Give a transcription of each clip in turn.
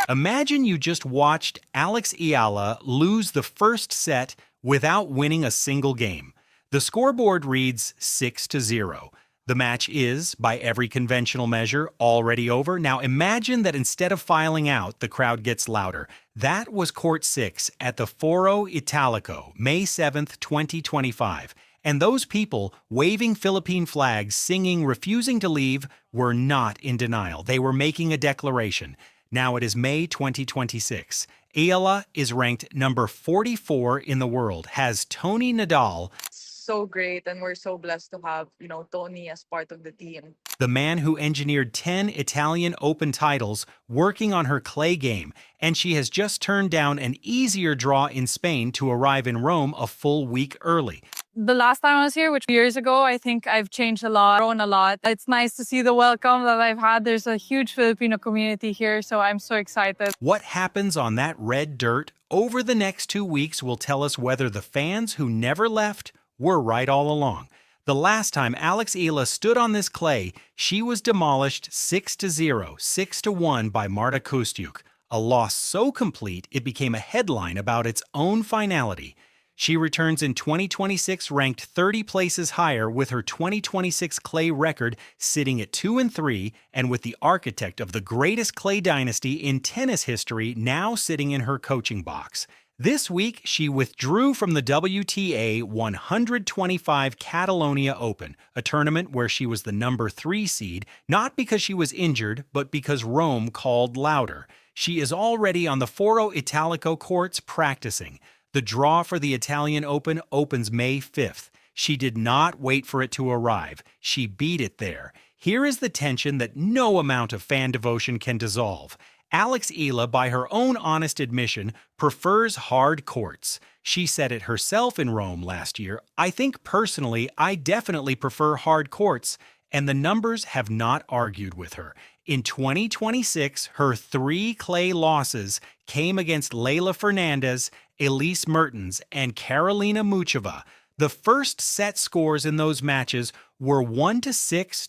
Imagine you just watched Eala lose the first set without winning a single game. The scoreboard reads 6-0. The match is, by every conventional measure, already over. Now imagine that instead of filing out, the crowd gets louder. That was Court 6 at the Foro Italico, May 7th, 2025. And those people, waving Philippine flags, singing, refusing to leave, were not in denial. They were making a declaration. Now it is May 2026. Eala is ranked number 44 in the world, has Toni Nadal, So great, and we're so blessed to have, Tony as part of the team. the man who engineered 10 Italian Open titles, working on her clay game, and she has just turned down an easier draw in Spain to arrive in Rome a full week early. The last time I was here, which years ago, I think I've changed a lot, grown a lot. It's nice to see the welcome that I've had. There's a huge Filipino community here, so I'm so excited. What happens on that red dirt over the next 2 weeks will tell us whether the fans who never left were right all along. The last time Eala stood on this clay, she was demolished 6-0, 6-1 by Marta Kostyuk, a loss so complete it became a headline about its own finality. She returns in 2026 ranked 30 places higher with her 2026 clay record sitting at 2-3 and with the architect of the greatest clay dynasty in tennis history now sitting in her coaching box. This week, she withdrew from the WTA 125 Catalonia Open, a tournament where she was the number 3 seed, not because she was injured, but because Rome called louder. She is already on the Foro Italico courts practicing. The draw for the Italian Open opens May 5th. She did not wait for it to arrive. She beat it there. Here is the tension that no amount of fan devotion can dissolve. Eala, by her own honest admission, prefers hard courts. She said it herself in Rome last year. I think personally, I definitely prefer hard courts, and the numbers have not argued with her. In 2026, her 3 clay losses came against Leylah Fernandez, Elise Mertens, and Karolina Muchova. The first set scores in those matches were 1-6,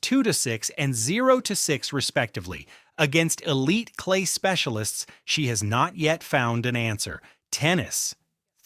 2-6, and 0-6 respectively. Against elite clay specialists, she has not yet found an answer. Tennis.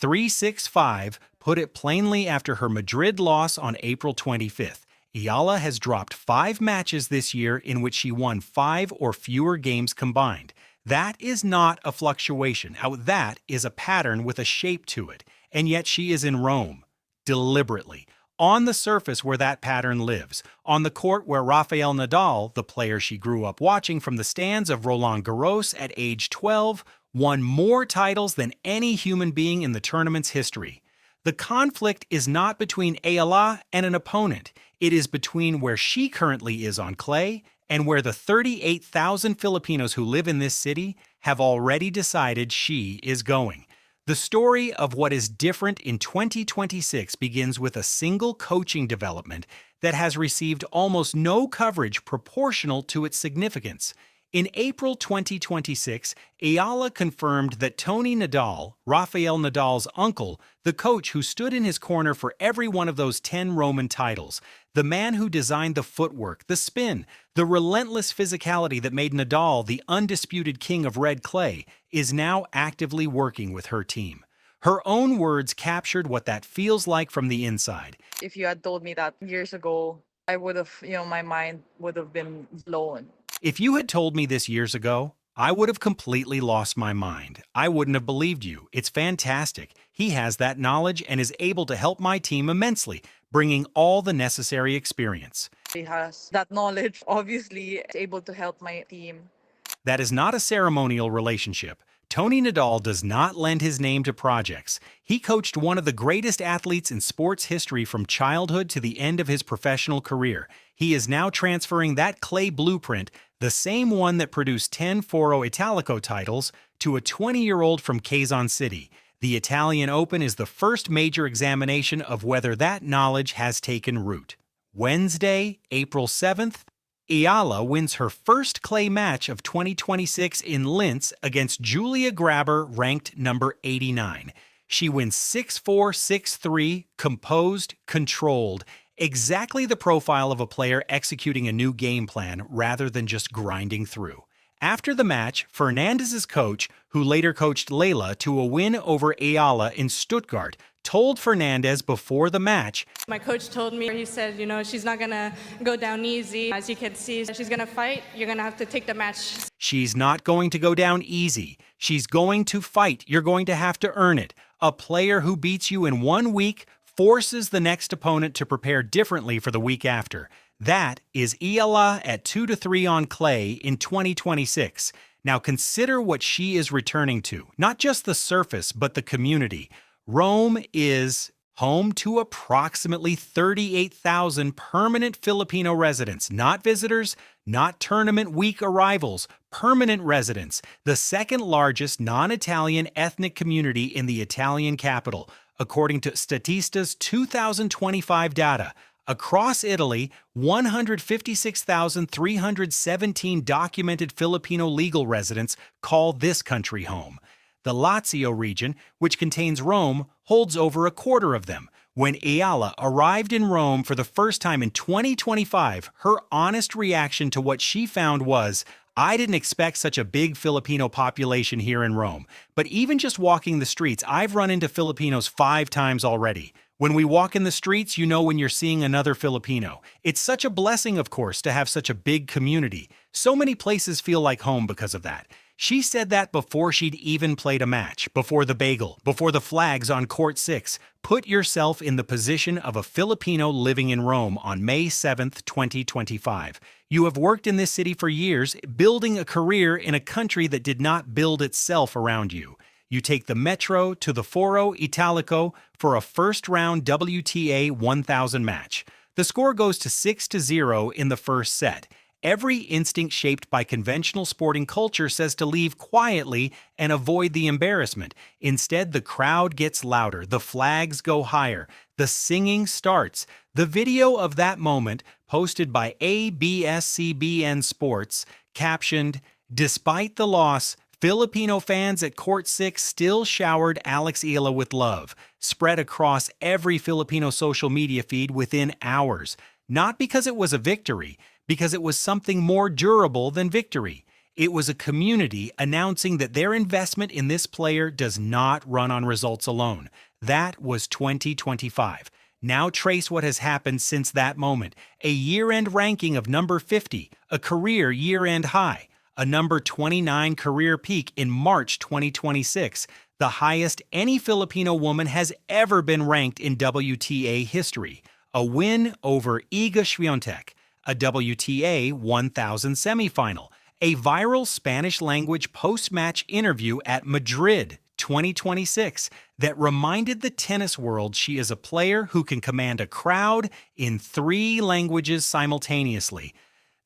3-6-5 put it plainly after her Madrid loss on April 25th. Eala has dropped 5 matches this year in which she won 5 or fewer games combined. That is not a fluctuation. Now, that is a pattern with a shape to it. And yet she is in Rome. Deliberately. On the surface where that pattern lives. On the court where Rafael Nadal, the player she grew up watching from the stands of Roland Garros at age 12, won more titles than any human being in the tournament's history. The conflict is not between Eala and an opponent. It is between where she currently is on clay and where the 38,000 Filipinos who live in this city have already decided she is going. The story of what is different in 2026 begins with a single coaching development that has received almost no coverage proportional to its significance. In April 2026, Eala confirmed that Toni Nadal, Rafael Nadal's uncle, the coach who stood in his corner for every one of those 10 Roman titles, the man who designed the footwork, the spin, the relentless physicality that made Nadal the undisputed king of red clay, is now actively working with her team. Her own words captured what that feels like from the inside. If you had told me that years ago, I would have, my mind would have been blown. If you had told me this years ago, I would have completely lost my mind. I wouldn't have believed you. It's fantastic. He has that knowledge and is able to help my team immensely, bringing all the necessary experience. He has that knowledge, obviously, able to help my team. That is not a ceremonial relationship. Toni Nadal does not lend his name to projects. He coached one of the greatest athletes in sports history from childhood to the end of his professional career. He is now transferring that clay blueprint, the same one that produced 10 Foro Italico titles, to a 20-year-old from Quezon City. The Italian Open is the first major examination of whether that knowledge has taken root. Wednesday, April 7th, Eala wins her first clay match of 2026 in Linz against Julia Grabber, ranked number 89. She wins 6-4, 6-3, composed, controlled, exactly the profile of a player executing a new game plan rather than just grinding through. After the match, Fernandez's coach, who later coached Eala to a win over Eala in Stuttgart, told Fernandez before the match, My coach told me, he said, she's not going to go down easy. As you can see, she's going to fight. You're going to have to take the match. she's not going to go down easy. She's going to fight. You're going to have to earn it. A player who beats you in 1 week forces the next opponent to prepare differently for the week after. That is Eala at 2-3 on clay in 2026. Now consider what she is returning to. Not just the surface, but the community. Rome is home to approximately 38,000 permanent Filipino residents, not visitors, not tournament week arrivals, permanent residents, the second largest non-Italian ethnic community in the Italian capital, according to Statista's 2025 data. Across Italy, 156,317 documented Filipino legal residents call this country home. The Lazio region, which contains Rome, holds over a quarter of them. When Eala arrived in Rome for the first time in 2025, her honest reaction to what she found was, I didn't expect such a big Filipino population here in Rome. But even just walking the streets, I've run into Filipinos 5 times already. When we walk in the streets, you know when you're seeing another Filipino. It's such a blessing, of course, to have such a big community. So many places feel like home because of that. She said that before she'd even played a match, before the bagel, before the flags on Court 6. Put yourself in the position of a Filipino living in Rome on May 7th, 2025. You have worked in this city for years, building a career in a country that did not build itself around you. You take the Metro to the Foro Italico for a first-round WTA 1000 match. The score goes to 6-0 in the first set. Every instinct shaped by conventional sporting culture says to leave quietly and avoid the embarrassment. Instead, the crowd gets louder, the flags go higher, the singing starts. The video of that moment, posted by ABS-CBN Sports, captioned, "Despite the loss, Filipino fans at Court 6 still showered Alex Eala with love," spread across every Filipino social media feed within hours. Not because it was a victory, because it was something more durable than victory. It was a community announcing that their investment in this player does not run on results alone. That was 2025. Now trace what has happened since that moment. A year-end ranking of number 50, a career year-end high, a number 29 career peak in March 2026, the highest any Filipino woman has ever been ranked in WTA history, a win over Iga Swiatek, a WTA 1000 semifinal, a viral Spanish-language post-match interview at Madrid 2026 that reminded the tennis world she is a player who can command a crowd in 3 languages simultaneously.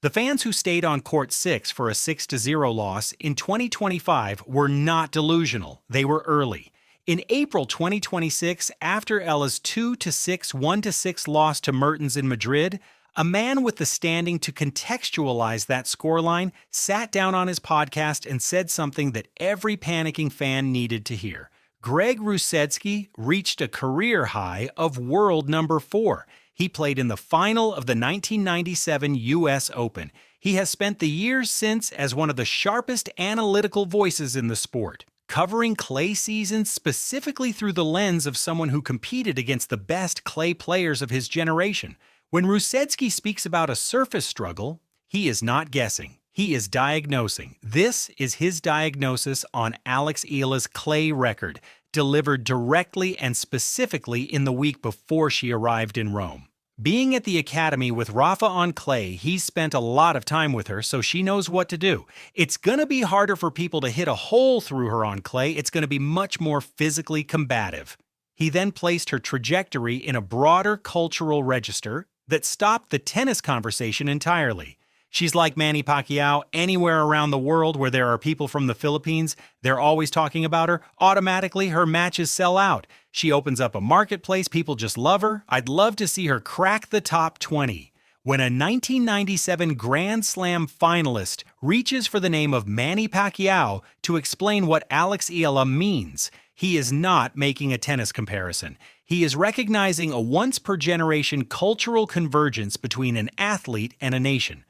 The fans who stayed on Court 6 for a 6-0 loss in 2025 were not delusional. They were early. In April 2026, after Eala's 2-6, 1-6 loss to Mertens in Madrid, a man with the standing to contextualize that scoreline sat down on his podcast and said something that every panicking fan needed to hear. Greg Rusedski reached a career high of world number 4. He played in the final of the 1997 U.S. Open. He has spent the years since as one of the sharpest analytical voices in the sport, covering clay seasons specifically through the lens of someone who competed against the best clay players of his generation. When Rusedski speaks about a surface struggle, he is not guessing. He is diagnosing. This is his diagnosis on Alex Eala's clay record, delivered directly and specifically in the week before she arrived in Rome. Being at the academy with Rafa on clay, he's spent a lot of time with her, so she knows what to do. It's gonna be harder for people to hit a hole through her on clay. It's gonna be much more physically combative. He then placed her trajectory in a broader cultural register that stopped the tennis conversation entirely. She's like Manny Pacquiao. Anywhere around the world where there are people from the Philippines, they're always talking about her. Automatically, her matches sell out. She opens up a marketplace. People just love her. I'd love to see her crack the top 20. When a 1997 Grand Slam finalist reaches for the name of Manny Pacquiao to explain what Alex Eala means, he is not making a tennis comparison. He is recognizing a once-per-generation cultural convergence between an athlete and a nation.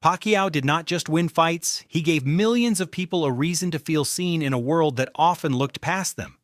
Pacquiao did not just win fights, he gave millions of people a reason to feel seen in a world that often looked past them.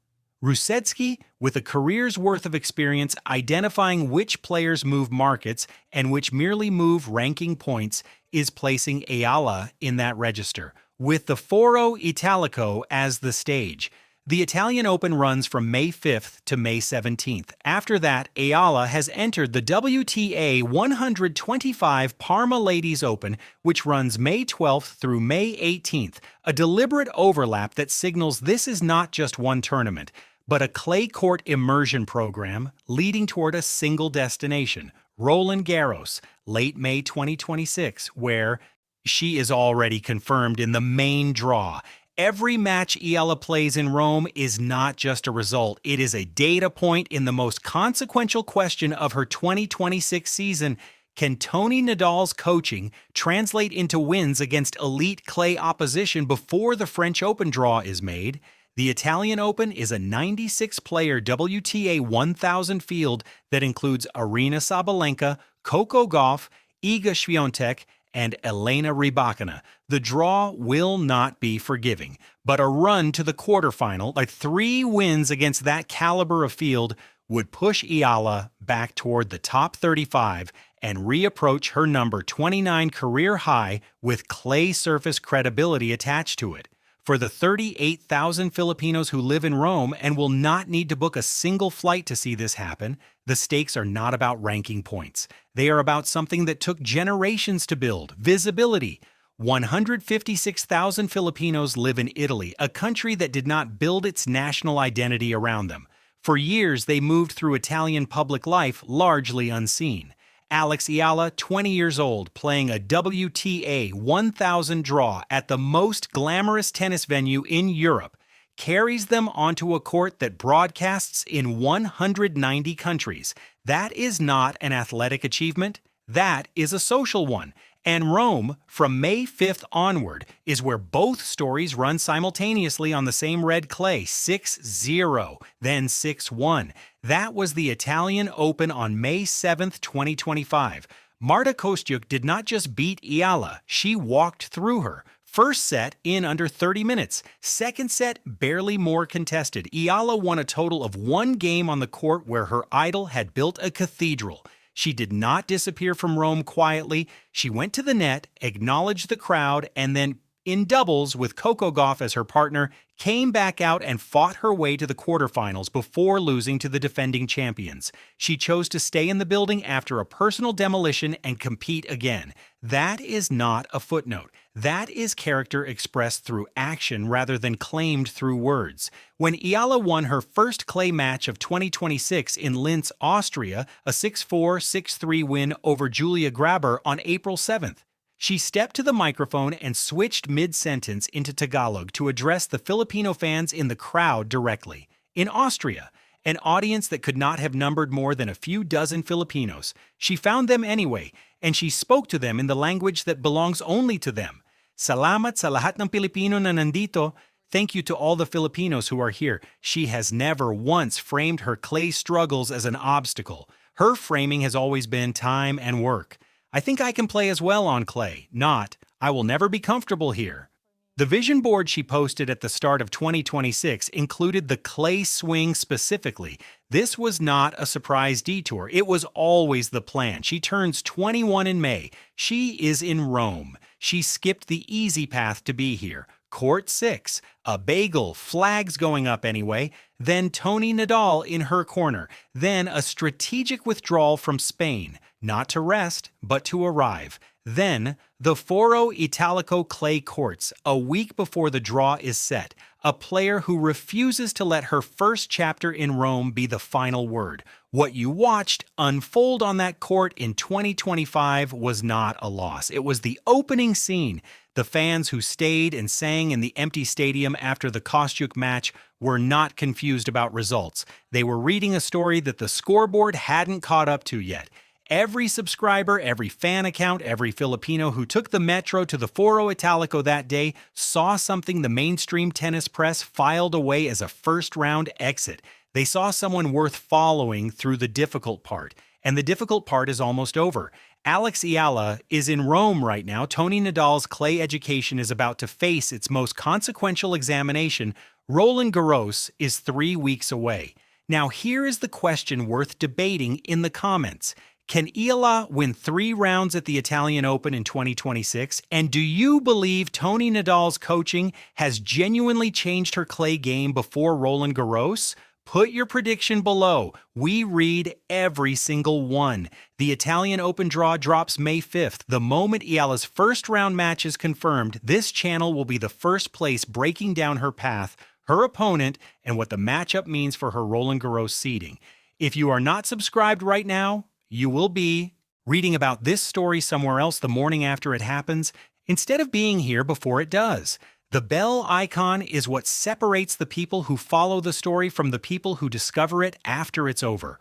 Rusetsky, with a career's worth of experience identifying which players move markets and which merely move ranking points, is placing Eala in that register, with the Foro Italico as the stage. The Italian Open runs from May 5th to May 17th. After that, Eala has entered the WTA 125 Parma Ladies Open, which runs May 12th through May 18th, a deliberate overlap that signals this is not just one tournament, but a clay court immersion program leading toward a single destination, Roland Garros, late May 2026, where she is already confirmed in the main draw. Every match Eala plays in Rome is not just a result, it is a data point in the most consequential question of her 2026 season. Can Toni Nadal's coaching translate into wins against elite clay opposition before the French Open draw is made? The Italian Open is a 96-player WTA 1000 field that includes Aryna Sabalenka, Coco Gauff, Iga Swiatek, and Elena Rybakina. The draw will not be forgiving, but a run to the quarterfinal, like 3 wins against that caliber of field, would push Eala back toward the top 35 and reapproach her number 29 career high with clay surface credibility attached to it. For the 38,000 Filipinos who live in Rome and will not need to book a single flight to see this happen, the stakes are not about ranking points. They are about something that took generations to build: visibility. 156,000 Filipinos live in Italy, a country that did not build its national identity around them. For years, they moved through Italian public life largely unseen. Alex Eala, 20 years old, playing a WTA 1000 draw at the most glamorous tennis venue in Europe, carries them onto a court that broadcasts in 190 countries. That is not an athletic achievement. That is a social one. And Rome, from May 5th onward, is where both stories run simultaneously on the same red clay, 6-0, then 6-1. That was the Italian Open on May 7th, 2025. Marta Kostyuk did not just beat Eala, she walked through her. First set in under 30 minutes. Second set barely more contested. Eala won a total of 1 game on the court where her idol had built a cathedral. She did not disappear from Rome quietly. She went to the net, acknowledged the crowd, and then, in doubles with Coco Gauff as her partner, came back out and fought her way to the quarterfinals before losing to the defending champions. She chose to stay in the building after a personal demolition and compete again. That is not a footnote. That is character expressed through action rather than claimed through words. When Eala won her first clay match of 2026 in Linz, Austria, a 6-4, 6-3 win over Julia Graber on April 7th, she stepped to the microphone and switched mid-sentence into Tagalog to address the Filipino fans in the crowd directly. In Austria, an audience that could not have numbered more than a few dozen Filipinos, she found them anyway, and she spoke to them in the language that belongs only to them. Salamat sa lahat ng Pilipino na nandito. Thank you to all the Filipinos who are here. She has never once framed her clay struggles as an obstacle. Her framing has always been time and work. I think I can play as well on clay, not, I will never be comfortable here. The vision board she posted at the start of 2026 included the clay swing specifically. This was not a surprise detour. It was always the plan. She turns 21 in May. She is in Rome. She skipped the easy path to be here. Court 6, a bagel, flags going up anyway, then Toni Nadal in her corner, then a strategic withdrawal from Spain, not to rest, but to arrive. Then, the Foro Italico clay courts, a week before the draw is set, a player who refuses to let her first chapter in Rome be the final word. What you watched unfold on that court in 2025 was not a loss. It was the opening scene. The fans who stayed and sang in the empty stadium after the Kostyuk match were not confused about results. They were reading a story that the scoreboard hadn't caught up to yet. Every subscriber, every fan account, every Filipino who took the metro to the Foro Italico that day saw something the mainstream tennis press filed away as a first-round exit. They saw someone worth following through the difficult part. And the difficult part is almost over. Alex Eala is in Rome right now. Toni Nadal's clay education is about to face its most consequential examination. Roland Garros is 3 weeks away. Now, here is the question worth debating in the comments. Can Eala win 3 rounds at the Italian Open in 2026? And do you believe Toni Nadal's coaching has genuinely changed her clay game before Roland Garros? Put your prediction below. We read every single one. The Italian Open draw drops May 5th. The moment Eala's first round match is confirmed, this channel will be the first place breaking down her path, her opponent, and what the matchup means for her Roland Garros seeding. If you are not subscribed right now, you will be reading about this story somewhere else the morning after it happens, instead of being here before it does. The bell icon is what separates the people who follow the story from the people who discover it after it's over.